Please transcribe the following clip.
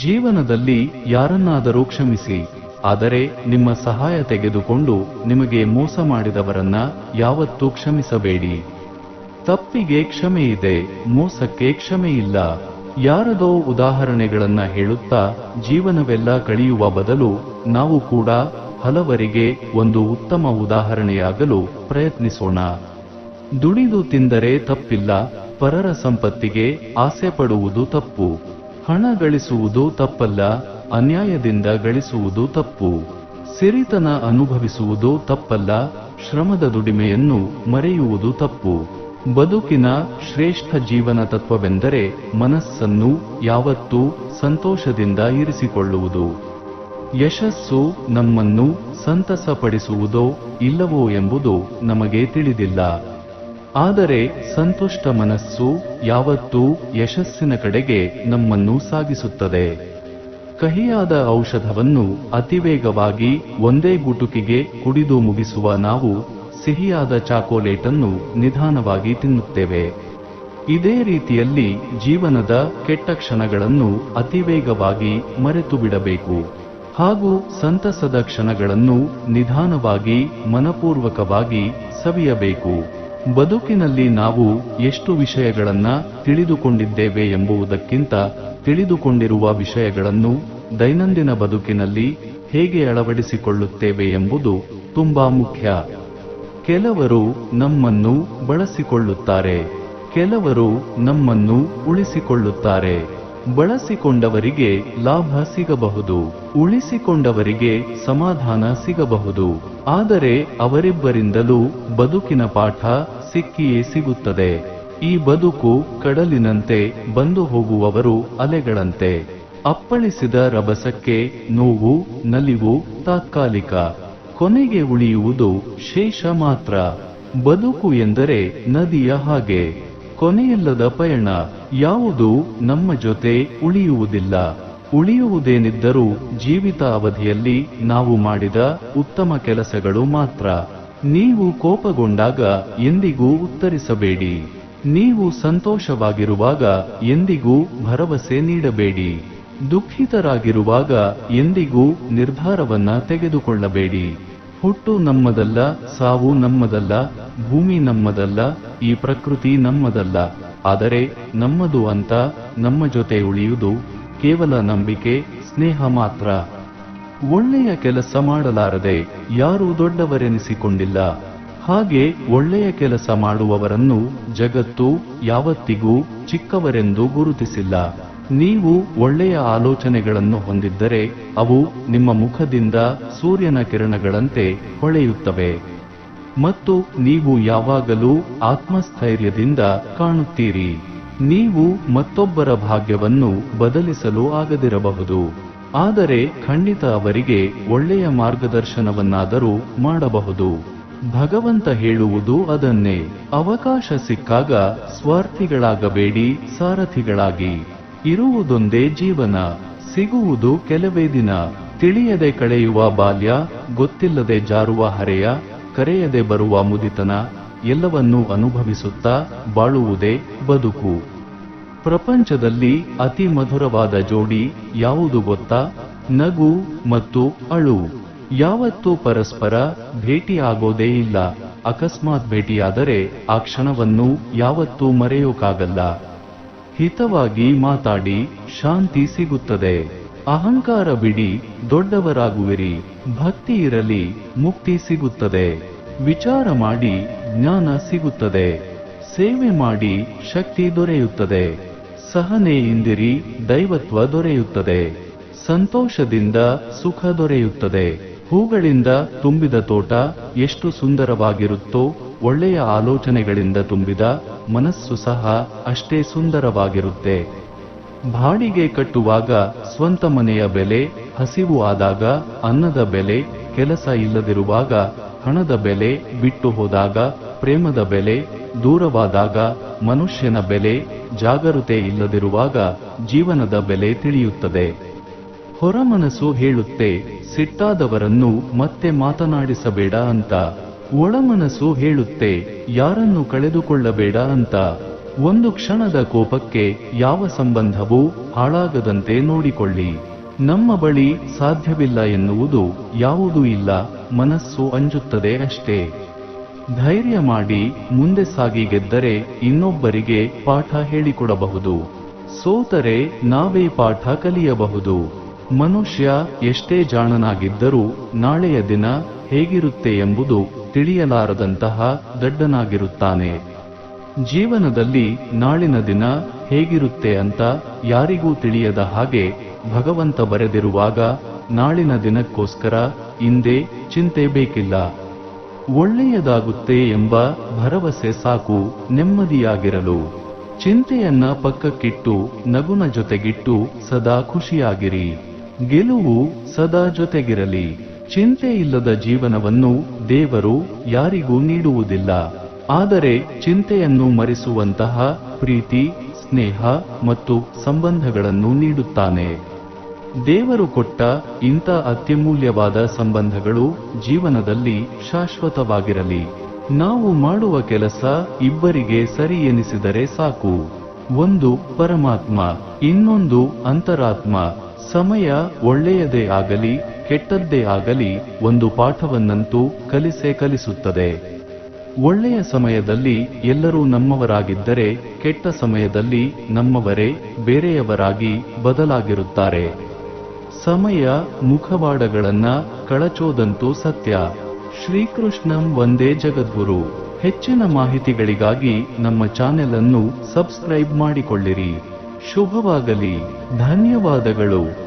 ಜೀವನದಲ್ಲಿ ಯಾರನ್ನಾದರೂ ಕ್ಷಮಿಸಿ, ಆದರೆ ನಿಮ್ಮ ಸಹಾಯ ತೆಗೆದುಕೊಂಡು ನಿಮಗೆ ಮೋಸ ಮಾಡಿದವರನ್ನ ಯಾವತ್ತೂ ಕ್ಷಮಿಸಬೇಡಿ. ತಪ್ಪಿಗೆ ಕ್ಷಮೆಯಿದೆ, ಮೋಸಕ್ಕೆ ಕ್ಷಮೆಯಿಲ್ಲ. ಯಾರದೋ ಉದಾಹರಣೆಗಳನ್ನ ಹೇಳುತ್ತಾ ಜೀವನವೆಲ್ಲ ಕಳೆಯುವ ಬದಲು ನಾವು ಕೂಡ ಹಲವರಿಗೆ ಒಂದು ಉತ್ತಮ ಉದಾಹರಣೆಯಾಗಲು ಪ್ರಯತ್ನಿಸೋಣ. ದುಡಿದು ತಿಂದರೆ ತಪ್ಪಿಲ್ಲ, ಪರರ ಸಂಪತ್ತಿಗೆ ಆಸೆ ಪಡುವುದು ತಪ್ಪು. ಹಣ ಗಳಿಸುವುದು ತಪ್ಪಲ್ಲ, ಅನ್ಯಾಯದಿಂದ ಗಳಿಸುವುದು ತಪ್ಪು. ಸಿರಿತನ ಅನುಭವಿಸುವುದು ತಪ್ಪಲ್ಲ, ಶ್ರಮದ ದುಡಿಮೆಯನ್ನು ಮರೆಯುವುದು ತಪ್ಪು. ಬದುಕಿನ ಶ್ರೇಷ್ಠ ಜೀವನ ತತ್ವವೆಂದರೆ ಮನಸ್ಸನ್ನು ಯಾವತ್ತೂ ಸಂತೋಷದಿಂದ ಇರಿಸಿಕೊಳ್ಳುವುದು. ಯಶಸ್ಸು ನಮ್ಮನ್ನು ಸಂತಸಪಡಿಸುವುದೋ ಇಲ್ಲವೋ ಎಂಬುದು ನಮಗೆ ತಿಳಿದಿಲ್ಲ. ಆದರೆ ಸಂತುಷ್ಟ ಮನಸ್ಸು ಯಾವತ್ತೂ ಯಶಸ್ಸಿನ ಕಡೆಗೆ ನಮ್ಮನ್ನು ಸಾಗಿಸುತ್ತದೆ. ಕಹಿಯಾದ ಔಷಧವನ್ನು ಅತಿವೇಗವಾಗಿ ಒಂದೇ ಗುಟುಕಿಗೆ ಕುಡಿದು ಮುಗಿಸುವ ನಾವು ಸಿಹಿಯಾದ ಚಾಕೋಲೇಟನ್ನು ನಿಧಾನವಾಗಿ ತಿನ್ನುತ್ತೇವೆ. ಇದೇ ರೀತಿಯಲ್ಲಿ ಜೀವನದ ಕೆಟ್ಟ ಕ್ಷಣಗಳನ್ನು ಅತಿವೇಗವಾಗಿ ಮರೆತು ಬಿಡಬೇಕು ಹಾಗೂ ಸಂತಸದ ಕ್ಷಣಗಳನ್ನು ನಿಧಾನವಾಗಿ ಮನಪೂರ್ವಕವಾಗಿ ಸವಿಯಬೇಕು. ಬದುಕಿನಲ್ಲಿ ನಾವು ಎಷ್ಟು ವಿಷಯಗಳನ್ನ ತಿಳಿದುಕೊಂಡಿದ್ದೇವೆ ಎಂಬುದಕ್ಕಿಂತ ತಿಳಿದುಕೊಂಡಿರುವ ವಿಷಯಗಳನ್ನು ದೈನಂದಿನ ಬದುಕಿನಲ್ಲಿ ಹೇಗೆ ಅಳವಡಿಸಿಕೊಳ್ಳುತ್ತೇವೆ ಎಂಬುದು ತುಂಬಾ ಮುಖ್ಯ. ಕೆಲವರು ನಮ್ಮನ್ನು ಬಳಸಿಕೊಳ್ಳುತ್ತಾರೆ, ಕೆಲವರು ನಮ್ಮನ್ನು ಉಳಿಸಿಕೊಳ್ಳುತ್ತಾರೆ. ಬಳಸಿಕೊಂಡವರಿಗೆ ಲಾಭ ಸಿಗಬಹುದು, ಉಳಿಸಿಕೊಂಡವರಿಗೆ ಸಮಾಧಾನ ಸಿಗಬಹುದು. ಆದರೆ ಅವರಿಬ್ಬರಿಂದಲೂ ಬದುಕಿನ ಪಾಠ ಸಿಕ್ಕಿಯೇ ಸಿಗುತ್ತದೆ. ಈ ಬದುಕು ಕಡಲಿನಂತೆ, ಬಂದು ಹೋಗುವವರು ಅಲೆಗಳಂತೆ. ಅಪ್ಪಳಿಸಿದ ರಭಸಕ್ಕೆ ನೋವು ನಲಿವು ತಾತ್ಕಾಲಿಕ, ಕೊನೆಗೆ ಉಳಿಯುವುದು ಶೇಷ ಮಾತ್ರ. ಬದುಕು ಎಂದರೆ ನದಿಯ ಹಾಗೆ, ಕೊನೆಯಿಲ್ಲದ ಪಯಣ. ಯಾವುದು ನಮ್ಮ ಜೊತೆ ಉಳಿಯುವುದಿಲ್ಲ. ಉಳಿಯುವುದೇನಿದ್ದರೂ ಜೀವಿತ ಅವಧಿಯಲ್ಲಿ ನಾವು ಮಾಡಿದ ಉತ್ತಮ ಕೆಲಸಗಳು ಮಾತ್ರ. ನೀವು ಕೋಪಗೊಂಡಾಗ ಎಂದಿಗೂ ಉತ್ತರಿಸಬೇಡಿ. ನೀವು ಸಂತೋಷವಾಗಿರುವಾಗ ಎಂದಿಗೂ ಭರವಸೆ ನೀಡಬೇಡಿ. ದುಃಖಿತರಾಗಿರುವಾಗ ಎಂದಿಗೂ ನಿರ್ಧಾರವನ್ನ ತೆಗೆದುಕೊಳ್ಳಬೇಡಿ. ಹುಟ್ಟು ನಮ್ಮದಲ್ಲ, ಸಾವು ನಮ್ಮದಲ್ಲ, ಭೂಮಿ ನಮ್ಮದಲ್ಲ, ಈ ಪ್ರಕೃತಿ ನಮ್ಮದಲ್ಲ. ಆದರೆ ನಮ್ಮದು ಅಂತ ನಮ್ಮ ಜೊತೆ ಉಳಿಯುವುದು ಕೇವಲ ನಂಬಿಕೆ, ಸ್ನೇಹ ಮಾತ್ರ. ಒಳ್ಳೆಯ ಕೆಲಸ ಮಾಡಲಾರದೆ ಯಾರೂ ದೊಡ್ಡವರೆನಿಸಿಕೊಂಡಿಲ್ಲ. ಹಾಗೆ ಒಳ್ಳೆಯ ಕೆಲಸ ಮಾಡುವವರನ್ನು ಜಗತ್ತು ಯಾವತ್ತಿಗೂ ಚಿಕ್ಕವರೆಂದು ಗುರುತಿಸಿಲ್ಲ. ನೀವು ಒಳ್ಳೆಯ ಆಲೋಚನೆಗಳನ್ನು ಹೊಂದಿದ್ದರೆ ಅವು ನಿಮ್ಮ ಮುಖದಿಂದ ಸೂರ್ಯನ ಕಿರಣಗಳಂತೆ ಹೊಳೆಯುತ್ತವೆ ಮತ್ತು ನೀವು ಯಾವಾಗಲೂ ಆತ್ಮಸ್ಥೈರ್ಯದಿಂದ ಕಾಣುತ್ತೀರಿ. ನೀವು ಮತ್ತೊಬ್ಬರ ಭಾಗ್ಯವನ್ನು ಬದಲಿಸಲು ಆಗದಿರಬಹುದು, ಆದರೆ ಖಂಡಿತ ಅವರಿಗೆ ಒಳ್ಳೆಯ ಮಾರ್ಗದರ್ಶನವನ್ನಾದರೂ ಮಾಡಬಹುದು. ಭಗವಂತ ಹೇಳುವುದು ಅದನ್ನೇ. ಅವಕಾಶ ಸಿಕ್ಕಾಗ ಸ್ವಾರ್ಥಿಗಳಾಗಬೇಡಿ, ಸಾರಥಿಗಳಾಗಿ. ಇರುವುದೊಂದೇ ಜೀವನ, ಸಿಗುವುದು ಕೆಲವೇ ದಿನ. ತಿಳಿಯದೆ ಕಳೆಯುವ ಬಾಲ್ಯ, ಗೊತ್ತಿಲ್ಲದೆ ಜಾರುವ ಹರೆಯ, ಕರೆಯದೆ ಬರುವ ಮುದಿತನ, ಎಲ್ಲವನ್ನೂ ಅನುಭವಿಸುತ್ತಾ ಬಾಳುವುದೇ ಬದುಕು. ಪ್ರಪಂಚದಲ್ಲಿ ಅತಿ ಮಧುರವಾದ ಜೋಡಿ ಯಾವುದು ಗೊತ್ತಾ? ನಗು ಮತ್ತು ಅಳು. ಯಾವತ್ತೂ ಪರಸ್ಪರ ಭೇಟಿಯಾಗೋದೇ ಇಲ್ಲ. ಅಕಸ್ಮಾತ್ ಭೇಟಿಯಾದರೆ ಆ ಕ್ಷಣವನ್ನು ಯಾವತ್ತೂ ಮರೆಯೋಕ್ಕಾಗಲ್ಲ. ಹಿತವಾಗಿ ಮಾತಾಡಿ, ಶಾಂತಿ ಸಿಗುತ್ತದೆ. ಅಹಂಕಾರ ಬಿಡಿ, ದೊಡ್ಡವರಾಗುವಿರಿ. ಭಕ್ತಿ ಇರಲಿ, ಮುಕ್ತಿ ಸಿಗುತ್ತದೆ. ವಿಚಾರ ಮಾಡಿ, ಜ್ಞಾನ ಸಿಗುತ್ತದೆ. ಸೇವೆ ಮಾಡಿ, ಶಕ್ತಿ ದೊರೆಯುತ್ತದೆ. ಸಹನೆಯಿಂದಿರಿ, ದೈವತ್ವ ದೊರೆಯುತ್ತದೆ. ಸಂತೋಷದಿಂದ ಸುಖ ದೊರೆಯುತ್ತದೆ. ಹೂಗಳಿಂದ ತುಂಬಿದ ತೋಟ ಎಷ್ಟು ಸುಂದರವಾಗಿರುತ್ತೋ, ಒಳ್ಳೆಯ ಆಲೋಚನೆಗಳಿಂದ ತುಂಬಿದ ಮನಸ್ಸು ಸಹ ಅಷ್ಟೇ ಸುಂದರವಾಗಿರುತ್ತೆ. ಬಾಡಿಗೆ ಕಟ್ಟುವಾಗ ಸ್ವಂತ ಮನೆಯ ಬೆಲೆ, ಹಸಿವು ಆದಾಗ ಅನ್ನದ ಬೆಲೆ, ಕೆಲಸ ಇಲ್ಲದಿರುವಾಗ ಹಣದ ಬೆಲೆ, ಬಿಟ್ಟು ಹೋದಾಗ ಪ್ರೇಮದ ಬೆಲೆ, ದೂರವಾದಾಗ ಮನುಷ್ಯನ ಬೆಲೆ, ಜಾಗರೂಕತೆ ಇಲ್ಲದಿರುವಾಗ ಜೀವನದ ಬೆಲೆ ತಿಳಿಯುತ್ತದೆ. ಹೊರಮನಸ್ಸು ಹೇಳುತ್ತೆ ಸಿಟ್ಟಾದವರನ್ನು ಮತ್ತೆ ಮಾತನಾಡಿಸಬೇಡ ಅಂತ. ಒಳಮನಸ್ಸು ಹೇಳುತ್ತೆ ಯಾರನ್ನು ಕಳೆದುಕೊಳ್ಳಬೇಡ ಅಂತ. ಒಂದು ಕ್ಷಣದ ಕೋಪಕ್ಕೆ ಯಾವ ಸಂಬಂಧವೂ ಹಾಳಾಗದಂತೆ ನೋಡಿಕೊಳ್ಳಿ. ನಮ್ಮ ಬಳಿ ಸಾಧ್ಯವಿಲ್ಲ ಎನ್ನುವುದು ಯಾವುದೂ ಇಲ್ಲ, ಮನಸ್ಸು ಅಂಜುತ್ತದೆ ಅಷ್ಟೇ. ಧೈರ್ಯ ಮಾಡಿ ಮುಂದೆ ಸಾಗಿ ಗೆದ್ದರೆ ಇನ್ನೊಬ್ಬರಿಗೆ ಪಾಠ ಹೇಳಿಕೊಡಬಹುದು. ಸೋತರೆ ನಾವೇ ಪಾಠ ಕಲಿಯಬಹುದು. ಮನುಷ್ಯ ಎಷ್ಟೇ ಜಾಣನಾಗಿದ್ದರೂ ನಾಳೆಯ ದಿನ ಹೇಗಿರುತ್ತೆ ಎಂಬುದು ತಿಳಿಯಲಾರದಂತಹ ದಡ್ಡನಾಗಿರುತ್ತಾನೆ. ಜೀವನದಲ್ಲಿ ನಾಳಿನ ದಿನ ಹೇಗಿರುತ್ತೆ ಅಂತ ಯಾರಿಗೂ ತಿಳಿಯದ ಹಾಗೆ ಭಗವಂತ ಬರೆದಿರುವಾಗ ನಾಳಿನ ದಿನಕ್ಕೋಸ್ಕರ ಇಂದೇ ಚಿಂತೆ ಬೇಕಿಲ್ಲ. ಒಳ್ಳೆಯದಾಗುತ್ತೆ ಎಂಬ ಭರವಸೆ ಸಾಕು ನೆಮ್ಮದಿಯಾಗಿರಲು. ಚಿಂತೆಯನ್ನ ಪಕ್ಕಕ್ಕಿಟ್ಟು ನಗುನ ಜೊತೆಗಿಟ್ಟು ಸದಾ ಖುಷಿಯಾಗಿರಿ. ಗೆಲುವು ಸದಾ ಜೊತೆಗಿರಲಿ. ಚಿಂತೆ ಇಲ್ಲದ ಜೀವನವನ್ನು ದೇವರು ಯಾರಿಗೂ ನೀಡುವುದಿಲ್ಲ. ಆದರೆ ಚಿಂತೆಯನ್ನು ಮರೆಸುವಂತಹ ಪ್ರೀತಿ, ಸ್ನೇಹ ಮತ್ತು ಸಂಬಂಧಗಳನ್ನು ನೀಡುತ್ತಾನೆ. ದೇವರು ಕೊಟ್ಟ ಇಂಥ ಅತ್ಯಮೂಲ್ಯವಾದ ಸಂಬಂಧಗಳು ಜೀವನದಲ್ಲಿ ಶಾಶ್ವತವಾಗಿರಲಿ. ನಾವು ಮಾಡುವ ಕೆಲಸ ಇಬ್ಬರಿಗೆ ಸರಿ ಎನಿಸಿದರೆ ಸಾಕು. ಒಂದು ಪರಮಾತ್ಮ, ಇನ್ನೊಂದು ಅಂತರಾತ್ಮ. ಸಮಯ ಒಳ್ಳೆಯದೇ ಆಗಲಿ ಕೆಟ್ಟದ್ದೇ ಆಗಲಿ ಒಂದು ಪಾಠವನ್ನಂತೂ ಕಲಿಸುತ್ತದೆ. ಒಳ್ಳೆಯ ಸಮಯದಲ್ಲಿ ಎಲ್ಲರೂ ನಮ್ಮವರಾಗಿದ್ದರೆ ಕೆಟ್ಟ ಸಮಯದಲ್ಲಿ ನಮ್ಮವರೇ ಬೇರೆಯವರಾಗಿ ಬದಲಾಗಿರುತ್ತಾರೆ. ಸಮಯ ಮುಖವಾಡಗಳನ್ನ ಕಳಚೋದಂತೂ ಸತ್ಯ. ಶ್ರೀಕೃಷ್ಣಂ ವಂದೇ ಜಗದ್ಗುರು. ಹೆಚ್ಚಿನ ಮಾಹಿತಿಗಳಿಗಾಗಿ ನಮ್ಮ ಚಾನೆಲ್ ಅನ್ನು ಸಬ್ಸ್ಕ್ರೈಬ್ ಮಾಡಿಕೊಳ್ಳಿರಿ. ಶುಭವಾಗಲಿ. ಧನ್ಯವಾದಗಳು.